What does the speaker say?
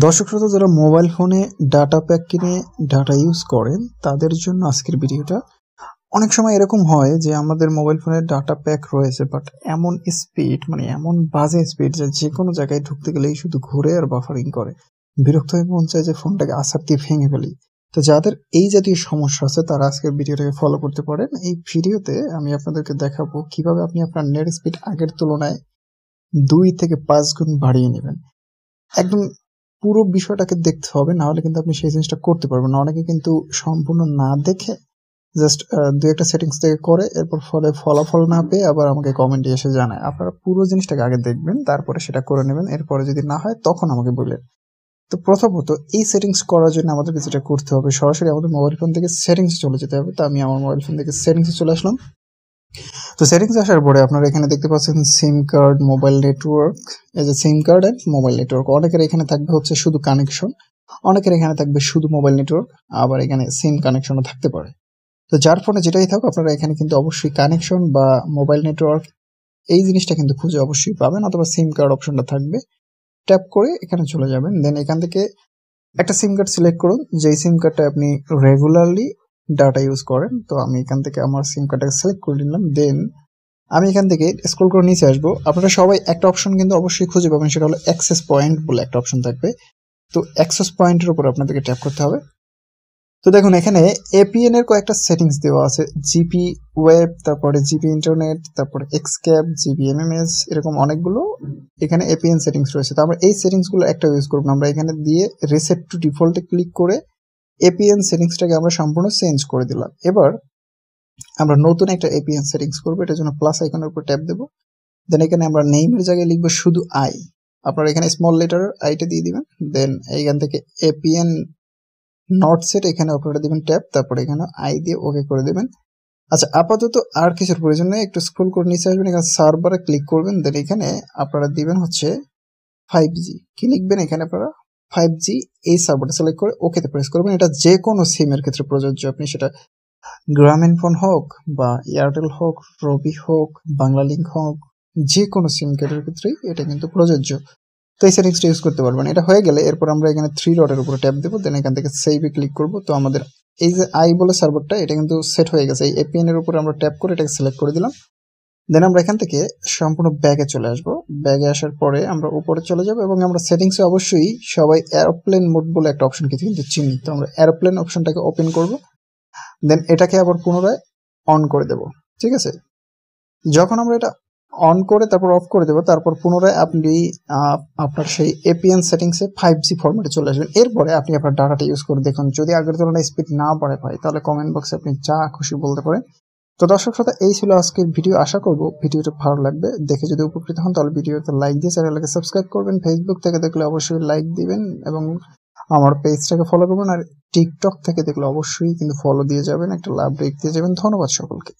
দর্শক শ্রোতা যারা মোবাইল ফোনে ডাটা প্যাক কিনে ডাটা ইউজ করেন তাদের জন্য আজকের ভিডিওটা। অনেক সময় এরকম হয় যে আমাদের মোবাইল ফোনে ডাটা প্যাক রয়েছে, বাট এমন স্পিড মানে এমন বাজে স্পিড যে কোনো জায়গায় ঢুকতে গেলেই শুধু ঘুরে আর বাফারিং করে। বিরক্ত হয়ে মন চায় যে ফোনটাকে আছাড় দিয়ে ভেঙে ফেলি। তো যাদের এই জাতীয় সমস্যা আছে তারা আজকের ভিডিওটাকে ফলো করতে পারেন। এই ভিডিওতে আমি আপনাদেরকে দেখাবো কিভাবে আপনি আপনার নেট স্পিড আগের তুলনায় 2 থেকে 5 গুণ বাড়িয়ে নেবেন। একদম পুরো বিষয়টাকে দেখতে হবে, না হলে কিন্তু আপনি সেই জিনিসটা করতে পারবেন না। অনেকে কিন্তু সম্পূর্ণ না দেখে জাস্ট দুই একটা সেটিংস থেকে করে, এরপর ফলাফল না পেয়ে আবার আমাকে কমেন্টে এসে জানায়। আপনারা পুরো জিনিসটাকে আগে দেখবেন, তারপরে সেটা করে নেবেন। এরপরে যদি না হয় তখন আমাকে বললেন। তো প্রথমত এই সেটিংস করার জন্য আমাদের কিছুটা করতে হবে, সরাসরি আমাদের মোবাইল ফোন থেকে সেটিংসে চলে যেতে হবে। তো আমি আমার মোবাইল ফোন থেকে সেটিংসে চলে আসলাম। তো সেটিংস আসার পরে আপনারা এখানে দেখতে পাচ্ছেন সিম কার্ড, মোবাইল নেটওয়ার্ক। এই যে SIM card and mobile network, অনেকের এখানে থাকবে হচ্ছে শুধু কানেকশন, অনেকের এখানে থাকবে শুধু মোবাইল নেটওয়ার্ক, আবার এখানে সিম কানেকশনও থাকতে পারে। তো যার ফোনে যেটাই থাকুক আপনারা এখানে কিন্তু অবশ্যই কানেকশন বা মোবাইল নেটওয়ার্ক এই জিনিসটা কিন্তু খুঁজে অবশ্যই পাবেন, অথবা সিম কার্ড অপশনটা থাকবে। ট্যাপ করে এখানে চলে যাবেন, দেন এখান থেকে একটা সিম কার্ড সিলেক্ট করুন, যেই সিম কার্ডটা আপনি রেগুলারলি ডাটা ইউজ করেন। তো আমি এখান থেকে আমার সিম কার্ডটাকে সিলেক্ট করে নিলাম। দেন আমি এখান থেকে স্ক্রল করে নিচে আসবো। আপনারা সবাই একটা অপশন কিন্তু অবশ্যই খুঁজে পাবেন, সেটা হলো অ্যাক্সেস পয়েন্ট বলে একটা অপশন থাকবে। তো অ্যাক্সেস পয়েন্টের উপর আপনাদেরকে ট্যাপ করতে হবে। তো দেখুন এখানে এপিএন এর কয়েকটা সেটিংস দেওয়া আছে, জিপি ওয়েব, তারপরে জিপি ইন্টারনেট, তারপরে এক্সক্যাপ, জিপি এমএমএস, এরকম অনেকগুলো এখানে এপিএন সেটিংস রয়েছে। তো আমরা এই সেটিংস গুলো একটা ইউজ করবো। আমরা এখানে দিয়ে রিসেট টু ডিফল্টে ক্লিক করে এপিএন সেটিংসটাকে আমরা সম্পূর্ণ চেঞ্জ করে দিলাম। এবার আমরা নতুন একটা এপিএন সেটিংস করবো, এটার জন্য প্লাস আইকনের উপর ট্যাপ দেবো। দেন এখানে আমরা নেইমের জায়গায় লিখবো শুধু আই। আপনারা এখানে স্মল লেটার আইটা দিয়ে দিবেন। দেন এইখান থেকে এপিএন নট সেট এখানে আপনারা দিবেন ট্যাপ, তারপরে এখানে আই দিয়ে ওকে করে দিবেন। আচ্ছা, আপাতত আর কিছুর প্রয়োজন নেই, একটু স্ক্রল করে নিচে আসবেন, এখানে সার্ভারে ক্লিক করবেন। দেন এখানে আপনারা দিবেন হচ্ছে 5G। কি লিখবেন এখানে আপনারা 5G, এই সার্ভারটা সিলেক্ট করে ওকেতে প্রেস করবেন। এটা যে কোনো সিমের ক্ষেত্রে প্রযোজ্য, আপনি সেটা গ্রামীণ ফোন হোক বা এয়ারটেল হোক, রবি হোক, বাংলা লিঙ্ক হোক, যে কোনো সিম কার্ডের ক্ষেত্রেই এটা কিন্তু প্রযোজ্য। তো এই সেটিংসটা ইউজ করতে পারবেন। এটা হয়ে গেলে এরপর আমরা এখানে 3 ডটের উপরে ট্যাপ দেবো। দেন এখান থেকে সেভে ক্লিক করব। তো আমাদের এই যে আই বলে সার্ভারটা, এটা কিন্তু সেট হয়ে গেছে। এই এপিএন এর উপরে আমরা ট্যাপ করে এটাকে সিলেক্ট করে দিলাম। দেন আমরা এখান থেকে সম্পূর্ণ ব্যাগে চলে আসব। ব্যাগে আসার পরে আমরা উপরে চলে যাব এবং আমরা সেটিংসে অবশ্যই সবাই এরোপ্লেন মোড বলে একটা অপশন কিন্তু চিনি। তো আমরা এরোপ্লেন অপশনটাকে ওপেন করব। দেন এটাকে আবার পুনরায় অন করে দেব। ঠিক আছে, যখন আমরা এটা অন করে তারপর অফ করে দেবো, তারপর পুনরায় আপনি আপনার সেই এপিএন সেটিংসে 5G ফরম্যাটে চলে আসবেন। এরপরে আপনি আপনার ডাটাটা ইউজ করে দেখুন, যদি আগের তুলনায় স্পিড না বাড়ে পায় তাহলে কমেন্ট বক্সে আপনি যা খুশি বলতে পারেন। তো দর্শক শ্রোতা, এই ছিল আজকের ভিডিও। আশা করব ভিডিওটা ভালো লাগবে, দেখে যদি উপকৃত হন তাহলে ভিডিওতে লাইক দিয়ে চ্যানেলটাকে সাবস্ক্রাইব করবেন। ফেসবুক থেকে দেখলে অবশ্যই লাইক দিবেন এবং আমার পেজটাকে ফলো করবেন। আর টিকটক থেকে দেখলে অবশ্যই কিন্তু ফলো দিয়ে যাবেন, একটা লাভ রেখ দিয়ে যাবেন। ধন্যবাদ সকলকে।